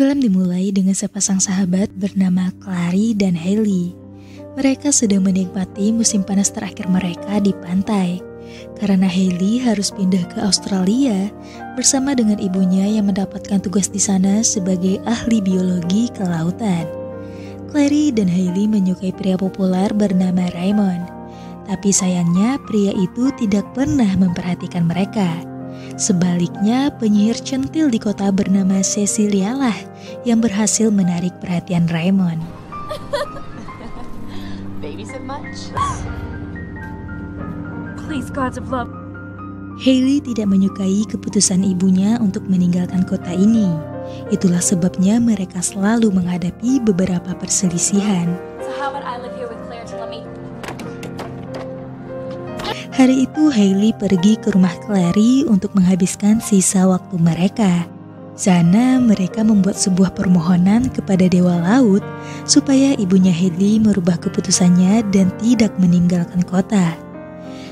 Film dimulai dengan sepasang sahabat bernama Clary dan Hailey. Mereka sedang menikmati musim panas terakhir mereka di pantai. Karena Hailey harus pindah ke Australia bersama dengan ibunya yang mendapatkan tugas di sana sebagai ahli biologi kelautan. Clary dan Hailey menyukai pria populer bernama Raymond. Tapi sayangnya pria itu tidak pernah memperhatikan mereka. Sebaliknya, penyihir centil di kota bernama Cecilia lah yang berhasil menarik perhatian Raymond. Babysit much? Please, gods of love. Hailey tidak menyukai keputusan ibunya untuk meninggalkan kota ini. Itulah sebabnya mereka selalu menghadapi beberapa perselisihan. So how about I live here with Claire to let me... Hari itu Hailey pergi ke rumah Clary untuk menghabiskan sisa waktu mereka. Sana mereka membuat sebuah permohonan kepada Dewa Laut supaya ibunya Hailey merubah keputusannya dan tidak meninggalkan kota.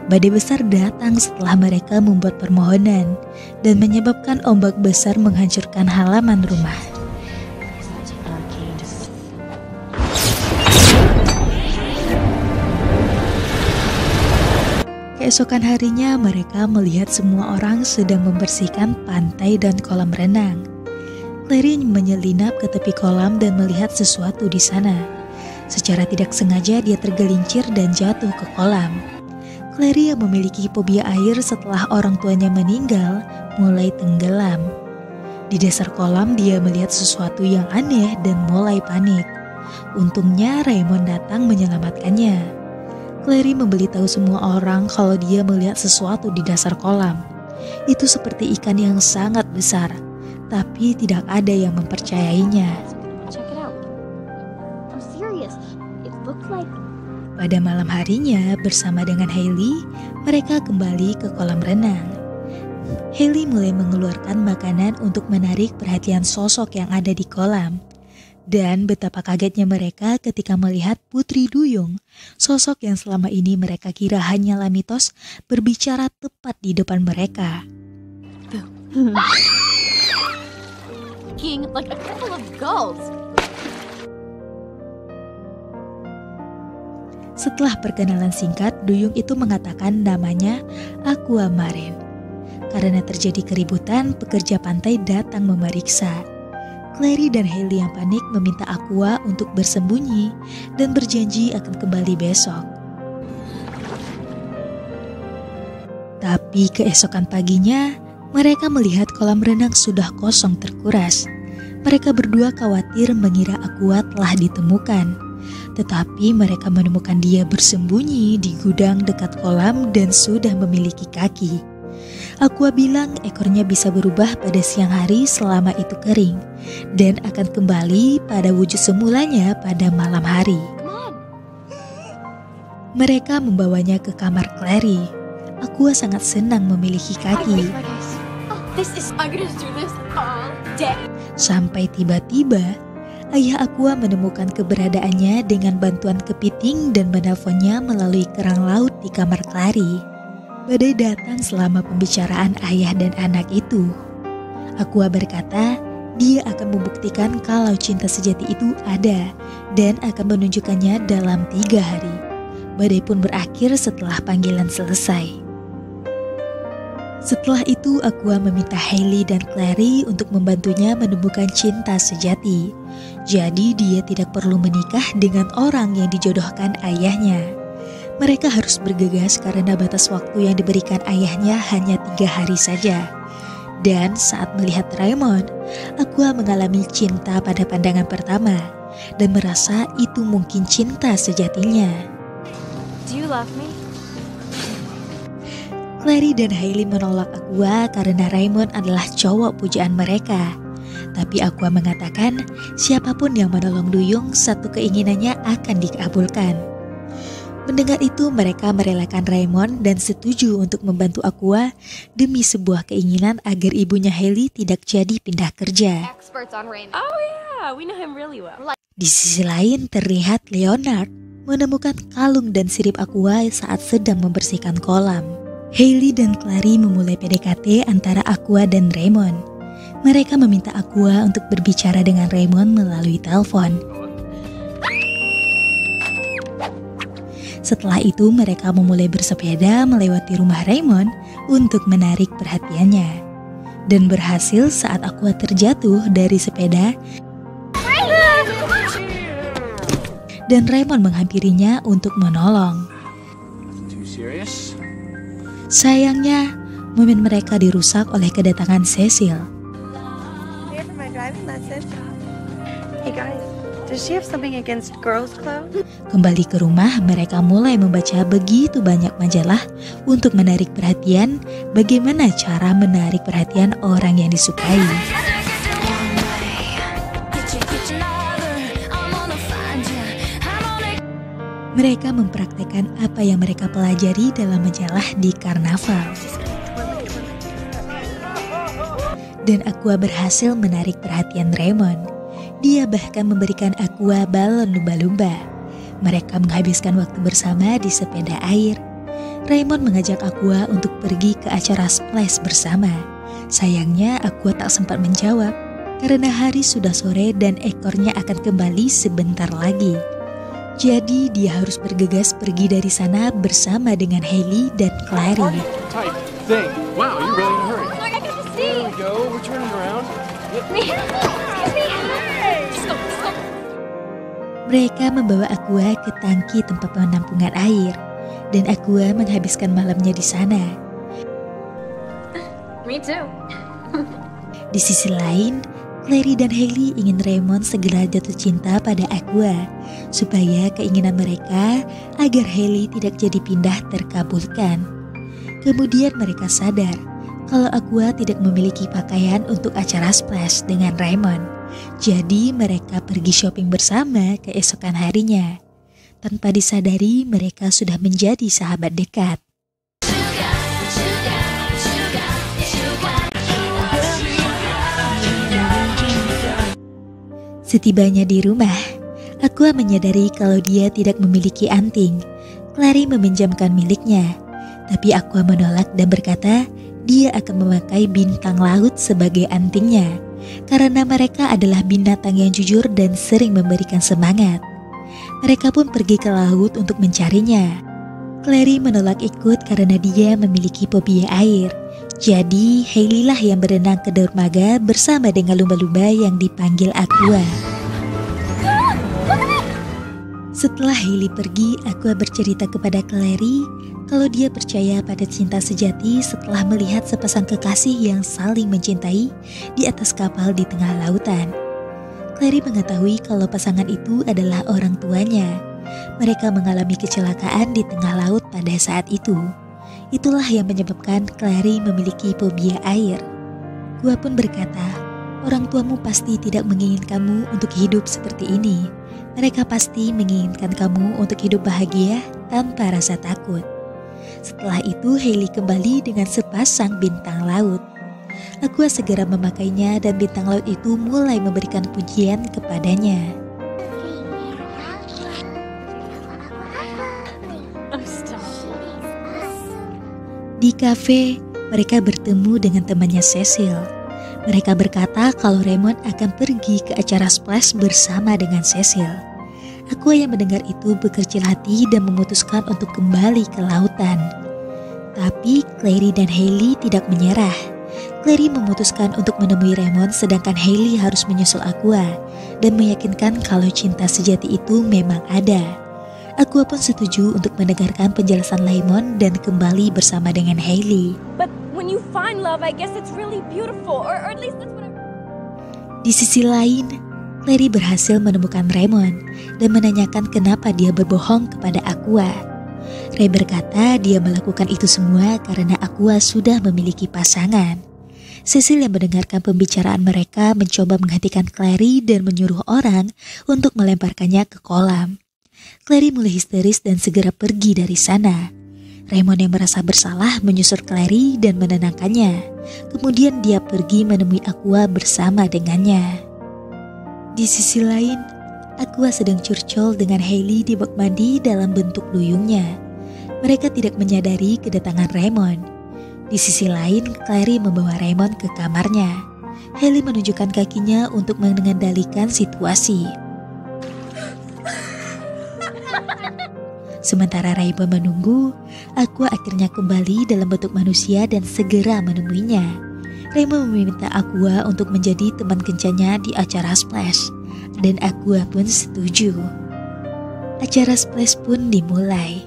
Badai besar datang setelah mereka membuat permohonan dan menyebabkan ombak besar menghancurkan halaman rumah. Keesokan harinya mereka melihat semua orang sedang membersihkan pantai dan kolam renang. Clary menyelinap ke tepi kolam dan melihat sesuatu di sana. Secara tidak sengaja dia tergelincir dan jatuh ke kolam. Clary yang memiliki fobia air setelah orang tuanya meninggal mulai tenggelam. Di dasar kolam dia melihat sesuatu yang aneh dan mulai panik. Untungnya Raymond datang menyelamatkannya. Clary memberitahu semua orang kalau dia melihat sesuatu di dasar kolam. Itu seperti ikan yang sangat besar, tapi tidak ada yang mempercayainya. Check it out. I'm serious. It looks like... Pada malam harinya, bersama dengan Hailey, mereka kembali ke kolam renang. Hailey mulai mengeluarkan makanan untuk menarik perhatian sosok yang ada di kolam. Dan betapa kagetnya mereka ketika melihat Putri Duyung, sosok yang selama ini mereka kira hanyalah mitos, berbicara tepat di depan mereka. King like a couple of gulls. Setelah perkenalan singkat, Duyung itu mengatakan namanya Aquamarine. Karena terjadi keributan, pekerja pantai datang memeriksa. Clary dan Hailey yang panik meminta Aqua untuk bersembunyi dan berjanji akan kembali besok. Tapi keesokan paginya, mereka melihat kolam renang sudah kosong terkuras. Mereka berdua khawatir mengira Aqua telah ditemukan. Tetapi mereka menemukan dia bersembunyi di gudang dekat kolam dan sudah memiliki kaki. Aqua bilang ekornya bisa berubah pada siang hari selama itu kering dan akan kembali pada wujud semulanya pada malam hari. Mereka membawanya ke kamar Clary. Aqua sangat senang memiliki kaki. Sampai tiba-tiba ayah Aqua menemukan keberadaannya dengan bantuan kepiting dan menelponnya melalui kerang laut di kamar Clary. Badai datang selama pembicaraan ayah dan anak itu. Aqua berkata dia akan membuktikan kalau cinta sejati itu ada dan akan menunjukkannya dalam 3 hari. Badai pun berakhir setelah panggilan selesai. Setelah itu Aqua meminta Hailey dan Clary untuk membantunya menemukan cinta sejati. Jadi dia tidak perlu menikah dengan orang yang dijodohkan ayahnya. Mereka harus bergegas karena batas waktu yang diberikan ayahnya hanya 3 hari saja. Dan saat melihat Raymond, Aqua mengalami cinta pada pandangan pertama dan merasa itu mungkin cinta sejatinya. Do you love me? Clary dan Hailey menolak Aqua karena Raymond adalah cowok pujaan mereka. Tapi Aqua mengatakan siapapun yang menolong Duyung, satu keinginannya akan dikabulkan. Mendengar itu mereka merelakan Raymond dan setuju untuk membantu Aqua demi sebuah keinginan agar ibunya Hailey tidak jadi pindah kerja. Oh yeah, we know him really well. Di sisi lain terlihat Leonard menemukan kalung dan sirip Aqua saat sedang membersihkan kolam. Hailey dan Clary memulai PDKT antara Aqua dan Raymond. Mereka meminta Aqua untuk berbicara dengan Raymond melalui telepon. Setelah itu mereka memulai bersepeda melewati rumah Raymond untuk menarik perhatiannya. Dan berhasil saat Aqua terjatuh dari sepeda dan Raymond menghampirinya untuk menolong. Sayangnya, momen mereka dirusak oleh kedatangan Cecil. Hey guys, does she have something against girls' clothes? Kembali ke rumah, mereka mulai membaca begitu banyak majalah untuk menarik perhatian. Bagaimana cara menarik perhatian orang yang disukai? Mereka mempraktekkan apa yang mereka pelajari dalam majalah di karnaval. Dan Aqua berhasil menarik perhatian Raymond. Dia bahkan memberikan Aqua balon lumba-lumba. Mereka menghabiskan waktu bersama di sepeda air. Raymond mengajak Aqua untuk pergi ke acara splash bersama. Sayangnya Aqua tak sempat menjawab karena hari sudah sore dan ekornya akan kembali sebentar lagi. Jadi dia harus bergegas pergi dari sana bersama dengan Hailey dan Clary. Wow, you're really in a hurry. Sorry, I got to see. There we go. We're turning around. Excuse me. Just go. Mereka membawa Aqua ke tangki tempat penampungan air dan Aqua menghabiskan malamnya di sana. Me too. Di sisi lain, Clary dan Hailey ingin Raymond segera jatuh cinta pada Aqua supaya keinginan mereka agar Hailey tidak jadi pindah terkabulkan. Kemudian mereka sadar kalau Aqua tidak memiliki pakaian untuk acara splash dengan Raymond. Jadi mereka pergi shopping bersama keesokan harinya. Tanpa disadari mereka sudah menjadi sahabat dekat. Setibanya di rumah, Aqua menyadari kalau dia tidak memiliki anting. Clary meminjamkan miliknya, tapi Aqua menolak dan berkata dia akan memakai bintang laut sebagai antingnya karena mereka adalah binatang yang jujur dan sering memberikan semangat. Mereka pun pergi ke laut untuk mencarinya. Clary menolak ikut karena dia memiliki fobia air. Jadi Hailey lah yang berenang ke dermaga bersama dengan lumba-lumba yang dipanggil Aqua. Setelah Hailey pergi, Aqua bercerita kepada Clary kalau dia percaya pada cinta sejati setelah melihat sepasang kekasih yang saling mencintai di atas kapal di tengah lautan. Clary mengetahui kalau pasangan itu adalah orang tuanya. Mereka mengalami kecelakaan di tengah laut pada saat itu. Itulah yang menyebabkan Clary memiliki fobia air. Gua pun berkata, orang tuamu pasti tidak menginginkanmu untuk hidup seperti ini. Mereka pasti menginginkan kamu untuk hidup bahagia tanpa rasa takut. Setelah itu Hailey kembali dengan sepasang bintang laut. Aqua segera memakainya dan bintang laut itu mulai memberikan pujian kepadanya. Di kafe, mereka bertemu dengan temannya Cecil. Mereka berkata kalau Raymond akan pergi ke acara splash bersama dengan Cecil. Aqua yang mendengar itu berkecil hati dan memutuskan untuk kembali ke lautan. Tapi Clary dan Hailey tidak menyerah. Clary memutuskan untuk menemui Raymond sedangkan Hailey harus menyusul Aqua dan meyakinkan kalau cinta sejati itu memang ada. Aqua pun setuju untuk mendengarkan penjelasan Raymond dan kembali bersama dengan Hailey. But when you find love, I guess it's really beautiful, or at least that's what I... Di sisi lain, Clary berhasil menemukan Raymond dan menanyakan kenapa dia berbohong kepada Aqua. Ray berkata dia melakukan itu semua karena Aqua sudah memiliki pasangan. Cecil yang mendengarkan pembicaraan mereka mencoba menghentikan Clary dan menyuruh orang untuk melemparkannya ke kolam. Clary mulai histeris dan segera pergi dari sana. Raymond yang merasa bersalah menyusul Clary dan menenangkannya. Kemudian dia pergi menemui Aqua bersama dengannya. Di sisi lain, Aqua sedang curcol dengan Hailey di bak mandi dalam bentuk duyungnya. Mereka tidak menyadari kedatangan Raymond. Di sisi lain, Clary membawa Raymond ke kamarnya. Hailey menunjukkan kakinya untuk mengendalikan situasi. Sementara Raymond menunggu, Aqua akhirnya kembali dalam bentuk manusia dan segera menemuinya. Raymond meminta Aqua untuk menjadi teman kencannya di acara Splash, dan Aqua pun setuju. Acara Splash pun dimulai.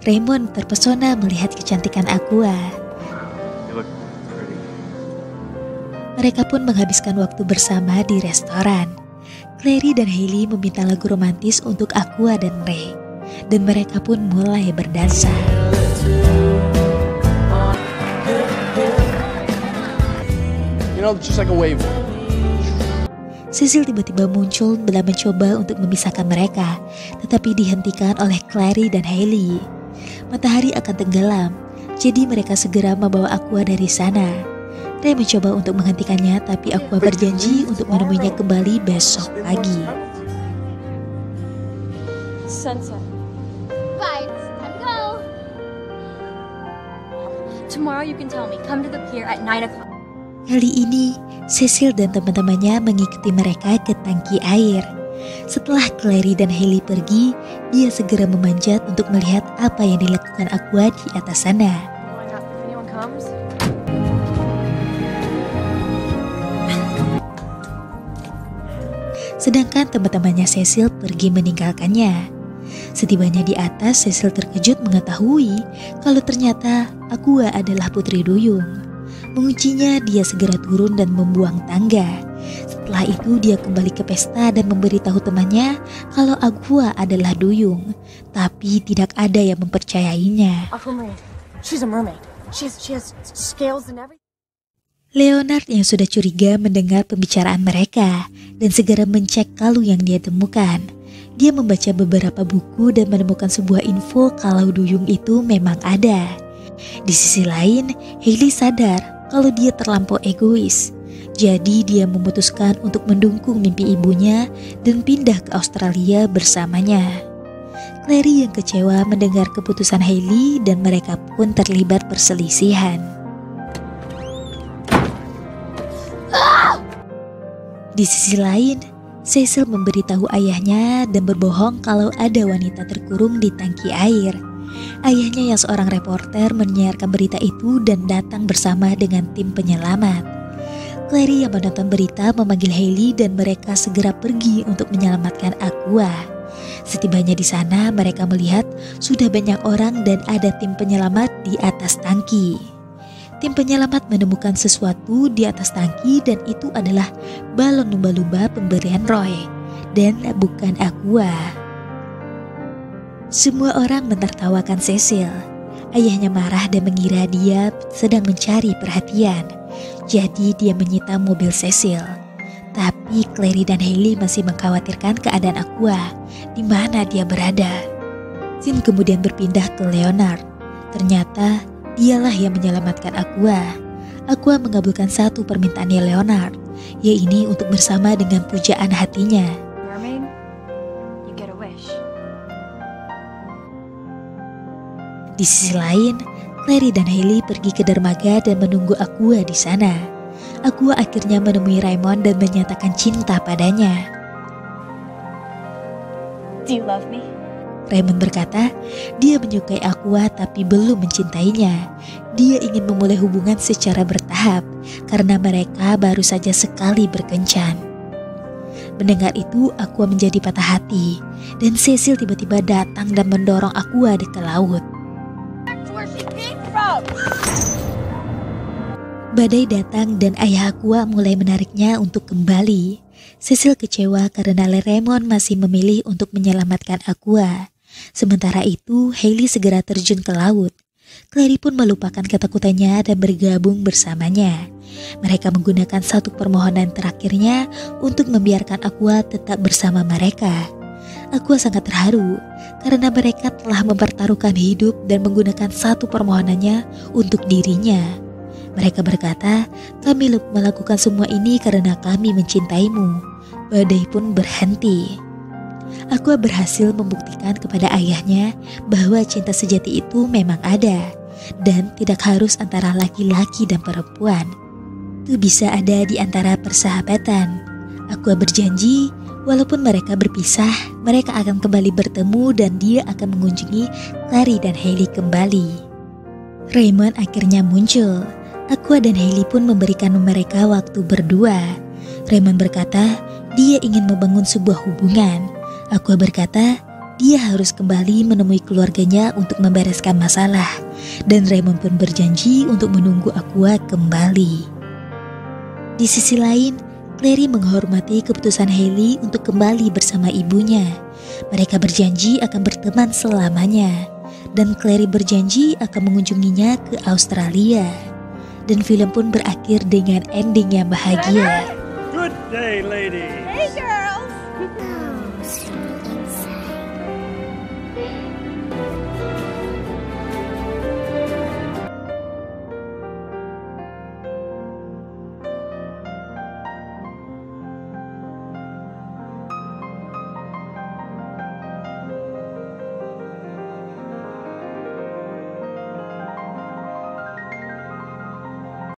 Raymond terpesona melihat kecantikan Aqua. You look pretty. Mereka pun menghabiskan waktu bersama di restoran. Clary dan Hailey meminta lagu romantis untuk Aqua dan Ray, dan mereka pun mulai berdansa. You know, just like a wave. Cecil tiba-tiba muncul dalam mencoba untuk memisahkan mereka, tetapi dihentikan oleh Clary dan Hailey. Matahari akan tenggelam, jadi mereka segera membawa Aqua dari sana. Ray mencoba untuk menghentikannya, tapi Aqua berjanji untuk menemuinya kembali besok pagi. Sunset. Bye. Time to go. Tomorrow you can tell me. Come to the pier at 9 o'clock. Kali ini, Cecil dan teman-temannya mengikuti mereka ke tangki air. Setelah Clary dan Hailey pergi, dia segera memanjat untuk melihat apa yang dilakukan Aqua di atas sana. If anyone comes, Sedangkan teman-temannya Cecil pergi meninggalkannya. Setibanya di atas, Cecil terkejut mengetahui kalau ternyata Aqua adalah putri duyung. Menguncinya, dia segera turun dan membuang tangga. Setelah itu dia kembali ke pesta dan memberitahu temannya kalau Aqua adalah duyung. Tapi tidak ada yang mempercayainya. Aquamarine. She's a mermaid. She has scales and everything. Leonard yang sudah curiga mendengar pembicaraan mereka dan segera mencek kalung yang dia temukan. Dia membaca beberapa buku dan menemukan sebuah info kalau duyung itu memang ada. Di sisi lain, Hailey sadar kalau dia terlampau egois. Jadi dia memutuskan untuk mendukung mimpi ibunya dan pindah ke Australia bersamanya. Clary yang kecewa mendengar keputusan Hailey dan mereka pun terlibat perselisihan. Di sisi lain, Cecil memberitahu ayahnya dan berbohong kalau ada wanita terkurung di tangki air. Ayahnya yang seorang reporter menyiarkan berita itu dan datang bersama dengan tim penyelamat. Clary yang menonton berita memanggil Hailey dan mereka segera pergi untuk menyelamatkan Aqua. Setibanya di sana, mereka melihat sudah banyak orang dan ada tim penyelamat di atas tangki. Tim penyelamat menemukan sesuatu di atas tangki dan itu adalah balon lumba-lumba pemberian Roy dan bukan Aqua. Semua orang menertawakan Cecil. Ayahnya marah dan mengira dia sedang mencari perhatian. Jadi dia menyita mobil Cecil. Tapi Clary dan Hailey masih mengkhawatirkan keadaan Aqua, di mana dia berada. Scene kemudian berpindah ke Leonard. Ternyata dialah yang menyelamatkan Aqua. Aqua mengabulkan satu permintaannya Leonard, yaitu untuk bersama dengan pujaan hatinya. Mermaid, you get a wish. Di sisi lain, Clary dan Hailey pergi ke dermaga dan menunggu Aqua di sana. Aqua akhirnya menemui Raymond dan menyatakan cinta padanya. Do you love me? Raymond berkata, dia menyukai Aqua tapi belum mencintainya. Dia ingin memulai hubungan secara bertahap karena mereka baru saja sekali berkencan. Mendengar itu, Aqua menjadi patah hati dan Cecil tiba-tiba datang dan mendorong Aqua ke laut. Badai datang dan ayah Aqua mulai menariknya untuk kembali. Cecil kecewa karena Raymond masih memilih untuk menyelamatkan Aqua. Sementara itu, Hailey segera terjun ke laut. Clary pun melupakan ketakutannya dan bergabung bersamanya. Mereka menggunakan satu permohonan terakhirnya untuk membiarkan Aqua tetap bersama mereka. Aqua sangat terharu karena mereka telah mempertaruhkan hidup dan menggunakan satu permohonannya untuk dirinya. Mereka berkata, "Kami melakukan semua ini karena kami mencintaimu." Badai pun berhenti. Aqua berhasil membuktikan kepada ayahnya bahwa cinta sejati itu memang ada dan tidak harus antara laki-laki dan perempuan. itu bisa ada di antara persahabatan. Aqua berjanji, walaupun mereka berpisah, mereka akan kembali bertemu dan dia akan mengunjungi Clary dan Hailey kembali. Raymond akhirnya muncul. Aqua dan Hailey pun memberikan mereka waktu berdua. Raymond berkata, dia ingin membangun sebuah hubungan. Aqua berkata, dia harus kembali menemui keluarganya untuk membereskan masalah. Dan Raymond pun berjanji untuk menunggu Aqua kembali. Di sisi lain, Clary menghormati keputusan Hailey untuk kembali bersama ibunya. Mereka berjanji akan berteman selamanya. Dan Clary berjanji akan mengunjunginya ke Australia. Dan film pun berakhir dengan ending yang bahagia. Good day, lady.